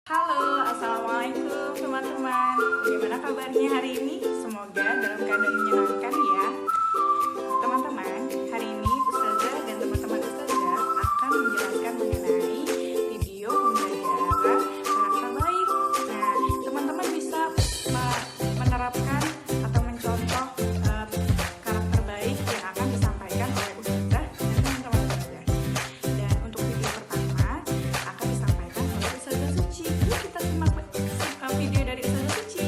Halo, Assalamualaikum teman-teman. Bagaimana kabarnya hari ini? Semoga dalam keadaan menyenangkan ya. Teman-teman, hari ini Ustazah dan teman-teman Ustazah akan menjelaskan mengenai video pembelajaran karakter baik. Nah, teman-teman bisa menerapkan atau mencontoh karakter baik yang akan disampaikan oleh Ustazah dan teman-teman Ustazah. Dan untuk video pertama akan disampaikan oleh Ustazah Suci. Yuk kita simak video dari Ustazah Suci.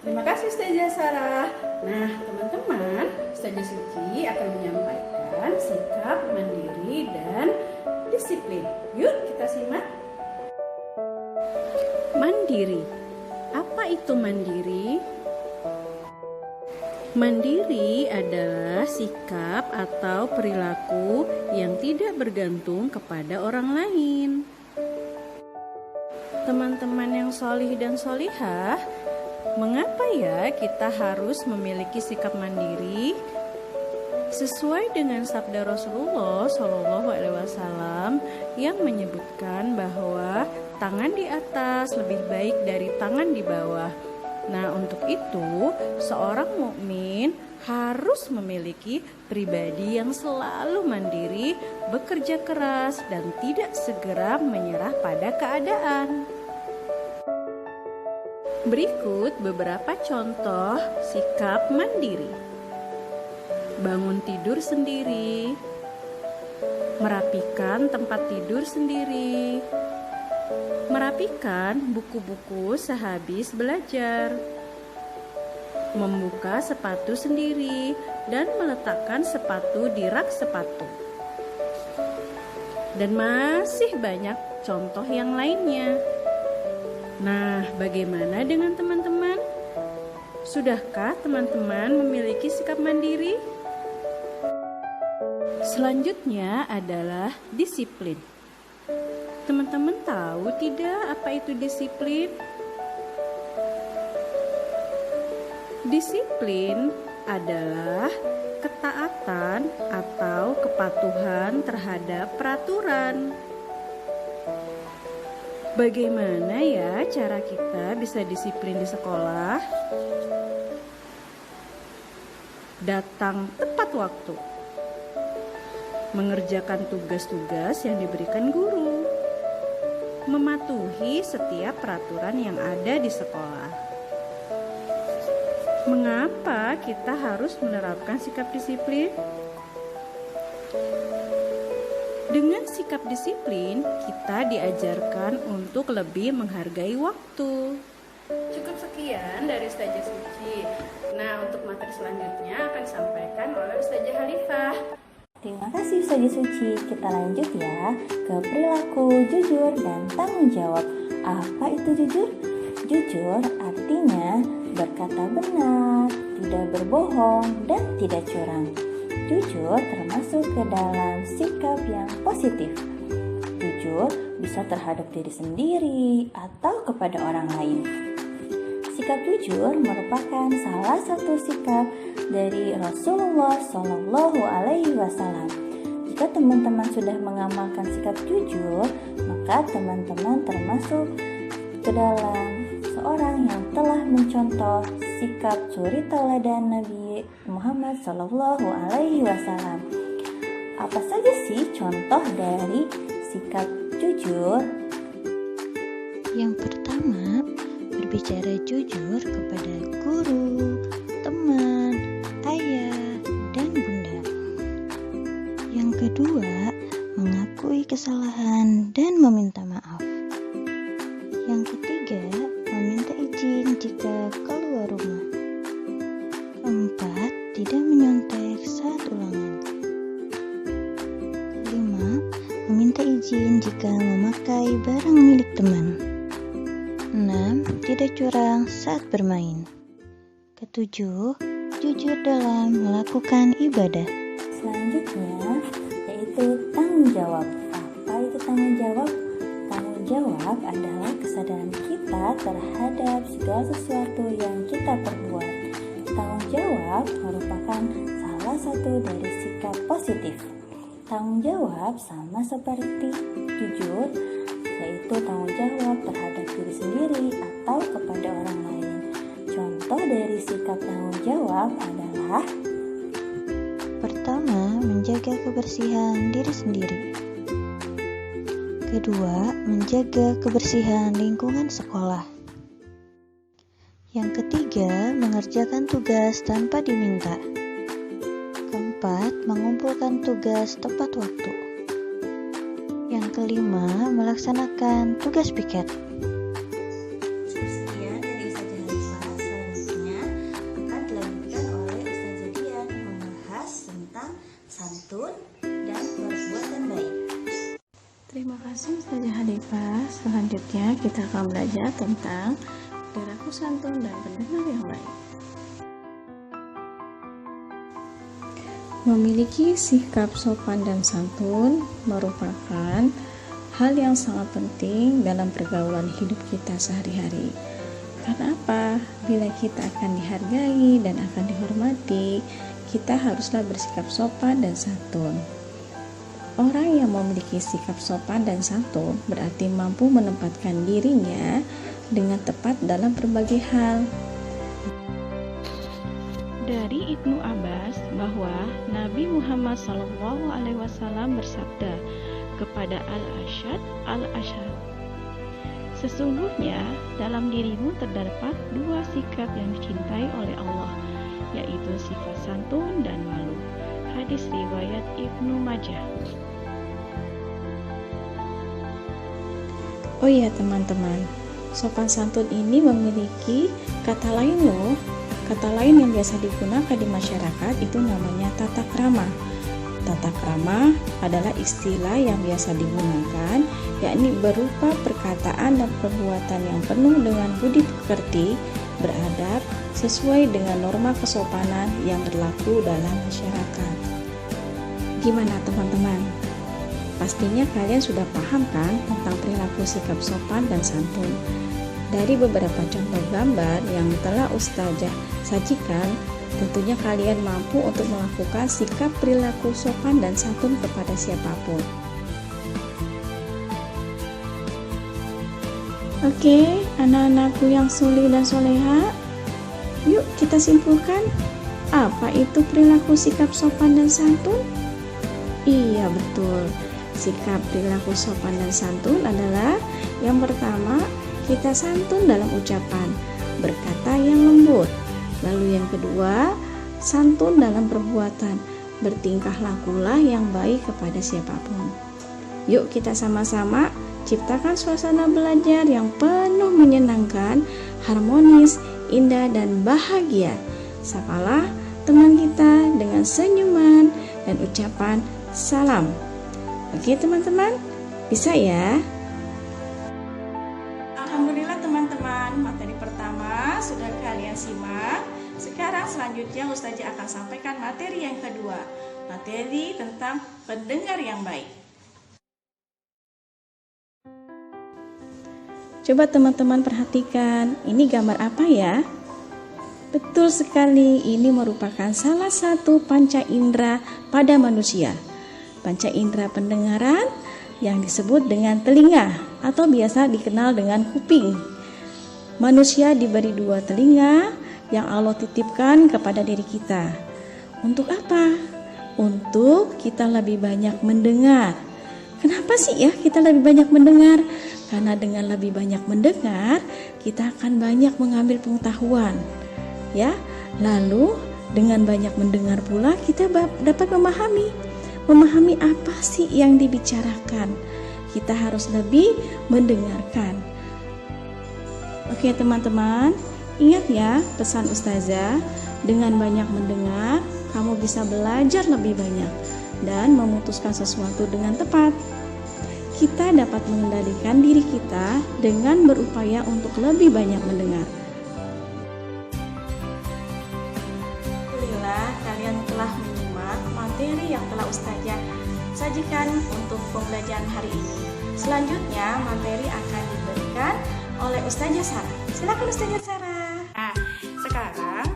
Terima kasih Ustazah Sarah. Nah, teman-teman, Ustazah Suci akan menyampaikan sikap mandiri dan disiplin. Yuk kita simak. Mandiri. Apa itu mandiri? Mandiri adalah sikap atau perilaku yang tidak bergantung kepada orang lain. Teman-teman yang solih dan solihah, mengapa ya kita harus memiliki sikap mandiri? Sesuai dengan sabda Rasulullah SAW yang menyebutkan bahwa tangan di atas lebih baik dari tangan di bawah. Nah, untuk itu seorang mukmin harus memiliki pribadi yang selalu mandiri, bekerja keras, dan tidak segera menyerah pada keadaan. Berikut beberapa contoh sikap mandiri. Bangun tidur sendiri, merapikan tempat tidur sendiri, merapikan buku-buku sehabis belajar, membuka sepatu sendiri dan meletakkan sepatu di rak sepatu. Dan masih banyak contoh yang lainnya. Nah, bagaimana dengan teman-teman? Sudahkah teman-teman memiliki sikap mandiri? Selanjutnya adalah disiplin. Teman-teman tahu tidak apa itu disiplin? Disiplin adalah ketaatan atau kepatuhan terhadap peraturan. Bagaimana ya cara kita bisa disiplin di sekolah? Datang tepat waktu, mengerjakan tugas-tugas yang diberikan guru, mematuhi setiap peraturan yang ada di sekolah. Mengapa kita harus menerapkan sikap disiplin? Dengan sikap disiplin, kita diajarkan untuk lebih menghargai waktu. Cukup sekian dari Ustazah Suci. Nah, untuk materi selanjutnya akan disampaikan oleh Ustazah Halifah. Terima kasih Ustazah Suci. Kita lanjut ya ke perilaku jujur dan tanggung jawab. Apa itu jujur? Jujur artinya berkata benar, tidak berbohong, dan tidak curang. Jujur termasuk ke dalam sikap yang positif. Jujur bisa terhadap diri sendiri atau kepada orang lain. Sikap jujur merupakan salah satu sikap dari Rasulullah SAW. Jika teman-teman sudah mengamalkan sikap jujur, maka teman-teman termasuk ke dalam seorang yang telah mencontoh sikap suri tauladan Nabi Muhammad SAW. Apa saja sih contoh dari sikap jujur? Yang pertama, berbicara jujur kepada guru, teman, ayah, dan bunda. Yang kedua, mengakui kesalahan dan meminta maaf. Yang ketiga, meminta izin jika keluar rumah. Keempat, tidak menyontek saat ulangan. Kelima, meminta izin jika memakai barang milik teman. 6. Tidak curang saat bermain. Ketujuh, jujur dalam melakukan ibadah. Selanjutnya yaitu tanggung jawab. Apa itu tanggung jawab? Tanggung jawab adalah kesadaran kita terhadap segala sesuatu yang kita perbuat. Tanggung jawab merupakan salah satu dari sikap positif. Tanggung jawab sama seperti jujur, yaitu tanggung jawab terhadap diri sendiri atau kepada orang lain. Contoh dari sikap tanggung jawab adalah: pertama, menjaga kebersihan diri sendiri. Kedua, menjaga kebersihan lingkungan sekolah. Yang ketiga, mengerjakan tugas tanpa diminta. Keempat, mengumpulkan tugas tepat waktu. Yang kelima, melaksanakan tugas piket. Sekian dari Ustazah Hanifah. Selanjutnya akan dilanjutkan oleh Ustazah Dian membahas tentang santun dan perbuatan baik. Terima kasih Ustazah Hanifah. Selanjutnya kita akan belajar tentang perilaku santun dan pendengar yang baik. Memiliki sikap sopan dan santun merupakan hal yang sangat penting dalam pergaulan hidup kita sehari-hari. Karena apa? Bila kita akan dihargai dan akan dihormati, kita haruslah bersikap sopan dan santun. Orang yang memiliki sikap sopan dan santun berarti mampu menempatkan dirinya dengan tepat dalam berbagai hal. Dari Ibnu Abbas bahwa Nabi Muhammad SAW bersabda kepada Al-Ashad, sesungguhnya dalam dirimu terdapat dua sikap yang dicintai oleh Allah, yaitu sifat santun dan malu. Hadis riwayat Ibnu Majah. Oh iya teman-teman, sopan santun ini memiliki kata lain loh. Kata lain yang biasa digunakan di masyarakat itu namanya tata krama. Tata krama adalah istilah yang biasa digunakan, yakni berupa perkataan dan perbuatan yang penuh dengan budi pekerti, beradab, sesuai dengan norma kesopanan yang berlaku dalam masyarakat. Gimana teman-teman? Pastinya kalian sudah paham kan tentang perilaku sikap sopan dan santun. Dari beberapa contoh gambar yang telah Ustazah sajikan, tentunya kalian mampu untuk melakukan sikap perilaku sopan dan santun kepada siapapun. Oke, anak-anakku yang soleh dan soleha, yuk kita simpulkan, apa itu perilaku sikap sopan dan santun? Iya betul, sikap perilaku sopan dan santun adalah yang pertama, kita santun dalam ucapan, berkata yang lembut. Lalu yang kedua, santun dalam perbuatan, bertingkah lakulah yang baik kepada siapapun. Yuk kita sama-sama ciptakan suasana belajar yang penuh menyenangkan, harmonis, indah dan bahagia. Sapalah teman kita dengan senyuman dan ucapan salam. Oke teman-teman, bisa ya? Alhamdulillah teman-teman, materi pertama sudah kalian simak. Sekarang selanjutnya Ustazah akan sampaikan materi yang kedua, materi tentang pendengar yang baik. Coba teman-teman perhatikan, ini gambar apa ya? Betul sekali, ini merupakan salah satu panca indera pada manusia. Panca indera pendengaran yang disebut dengan telinga atau biasa dikenal dengan kuping. Manusia diberi dua telinga yang Allah titipkan kepada diri kita. Untuk apa? Untuk kita lebih banyak mendengar. Kenapa sih ya kita lebih banyak mendengar? Karena dengan lebih banyak mendengar, kita akan banyak mengambil pengetahuan. Ya, lalu dengan banyak mendengar pula kita dapat memahami apa sih yang dibicarakan. Kita harus lebih mendengarkan. Oke teman-teman, ingat ya pesan Ustazah, dengan banyak mendengar, kamu bisa belajar lebih banyak dan memutuskan sesuatu dengan tepat. Kita dapat mengendalikan diri kita dengan berupaya untuk lebih banyak mendengar. Alhamdulillah kalian telah menyimak materi yang telah Ustazah sajikan untuk pembelajaran hari ini. Selanjutnya materi akan diberikan oleh Ustazah Sarah. Silakan Ustazah Sarah. Nah, sekarang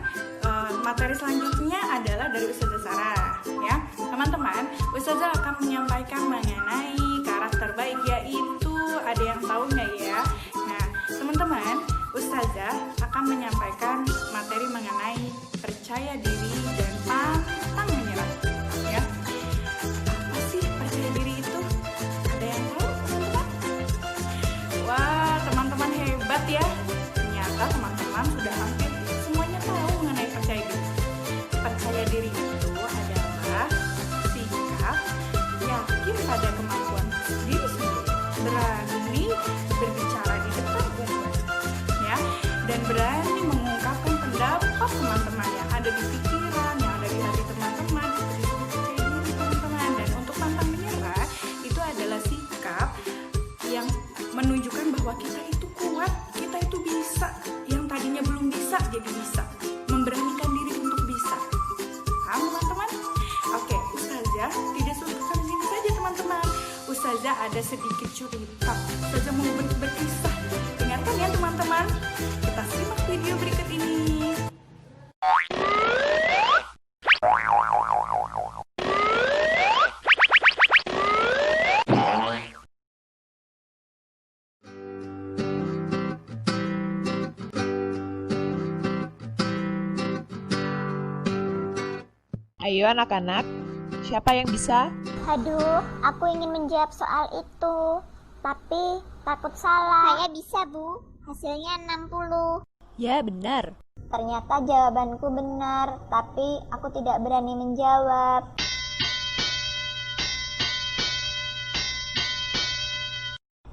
materi selanjutnya adalah dari Ustazah Sarah, ya. Teman-teman, Ustazah akan menyampaikan mengenai karakter baik, yaitu ada yang teman-teman? Kita simak video berikut ini. Ayo anak-anak, siapa yang bisa? Aduh, aku ingin menjawab soal itu, tapi takut salah. Saya bisa, Bu. Hasilnya 60. Ya, benar. Ternyata jawabanku benar, tapi aku tidak berani menjawab.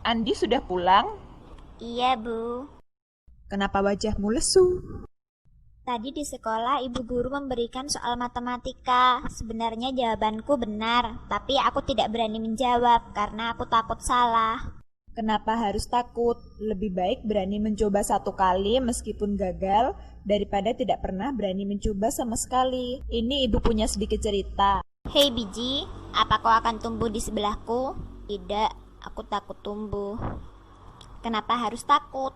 Andi sudah pulang? Iya, Bu. Kenapa wajahmu lesu? Tadi di sekolah ibu guru memberikan soal matematika. Sebenarnya jawabanku benar, tapi aku tidak berani menjawab karena aku takut salah. Kenapa harus takut? Lebih baik berani mencoba satu kali meskipun gagal daripada tidak pernah berani mencoba sama sekali. Ini ibu punya sedikit cerita. Hei biji, apa kau akan tumbuh di sebelahku? Tidak, aku takut tumbuh. Kenapa harus takut?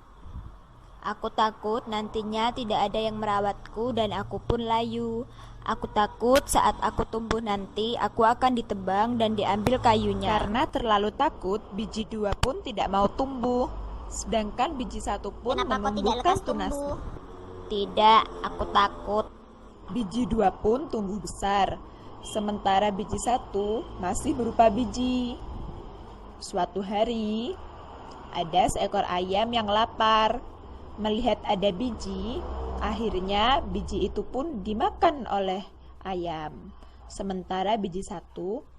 Aku takut nantinya tidak ada yang merawatku dan aku pun layu. Aku takut saat aku tumbuh nanti aku akan ditebang dan diambil kayunya. Karena terlalu takut, biji 2 pun tidak mau tumbuh. Sedangkan biji 1 pun Kenapa kau tidak menumbuhkan lekas tunas. tumbuh? Tidak, aku takut. Biji 2 pun tumbuh besar. Sementara biji 1 masih berupa biji. Suatu hari, ada seekor ayam yang lapar. Melihat ada biji, akhirnya biji itu pun dimakan oleh ayam. Sementara biji 1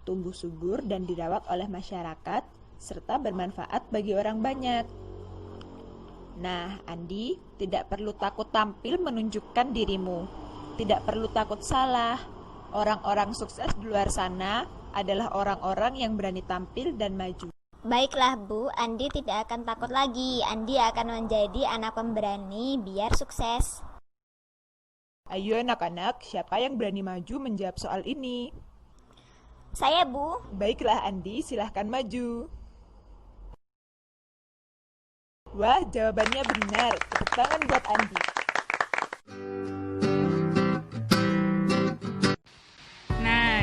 tumbuh subur dan dirawat oleh masyarakat serta bermanfaat bagi orang banyak. Nah, Andi, tidak perlu takut tampil menunjukkan dirimu. Tidak perlu takut salah. Orang-orang sukses di luar sana adalah orang-orang yang berani tampil dan maju. Baiklah Bu, Andi tidak akan takut lagi. Andi akan menjadi anak pemberani biar sukses. Ayo anak-anak, siapa yang berani maju menjawab soal ini? Saya Bu. Baiklah Andi, silahkan maju. Wah, jawabannya benar. Tepuk tangan buat Andi. Nah,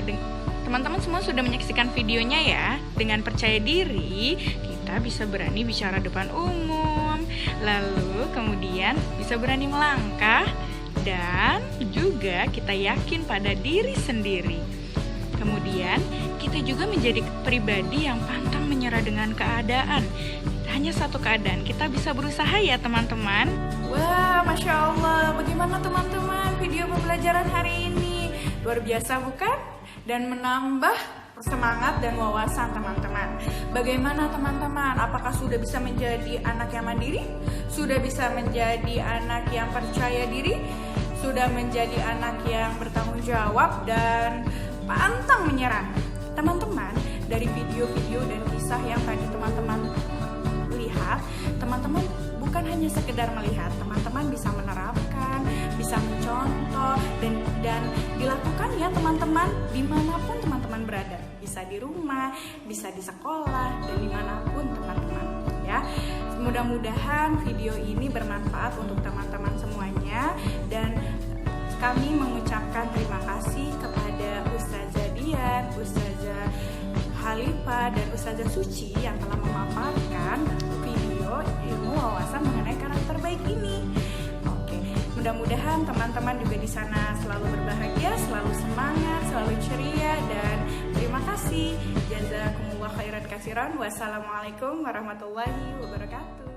teman-teman semua sudah menyaksikan videonya ya. Dengan percaya diri, kita bisa berani bicara depan umum. Lalu kemudian bisa berani melangkah. Dan juga kita yakin pada diri sendiri. Kemudian kita juga menjadi pribadi yang pantang menyerah dengan keadaan. Hanya satu keadaan, kita bisa berusaha ya teman-teman. Wah, Masya Allah, bagaimana teman-teman video pembelajaran hari ini? Luar biasa bukan? Dan menambah semangat dan wawasan teman-teman. Bagaimana teman-teman? Apakah sudah bisa menjadi anak yang mandiri? Sudah bisa menjadi anak yang percaya diri? Sudah menjadi anak yang bertanggung jawab dan pantang menyerah? Teman-teman, dari video-video dan kisah yang tadi teman-teman lihat, teman-teman bukan hanya sekedar melihat, teman-teman bisa menerapkan, bisa mencontoh dan dilakukan ya teman-teman dimanapun teman-teman berada, bisa di rumah, bisa di sekolah dan dimanapun teman-teman ya. Mudah-mudahan video ini bermanfaat untuk teman-teman semuanya dan kami mengucapkan terima kasih kepada Ustazah Dian, Ustazah Halifah dan Ustazah Suci yang telah memaparkan video ilmu wawasan mengenai karakter baik ini. Oke, mudah-mudahan teman-teman juga di sana selalu berbahagia, selalu semangat, selalu ceria dan terima kasih. Jazakumullah khairan katsiran. Wassalamualaikum warahmatullahi wabarakatuh.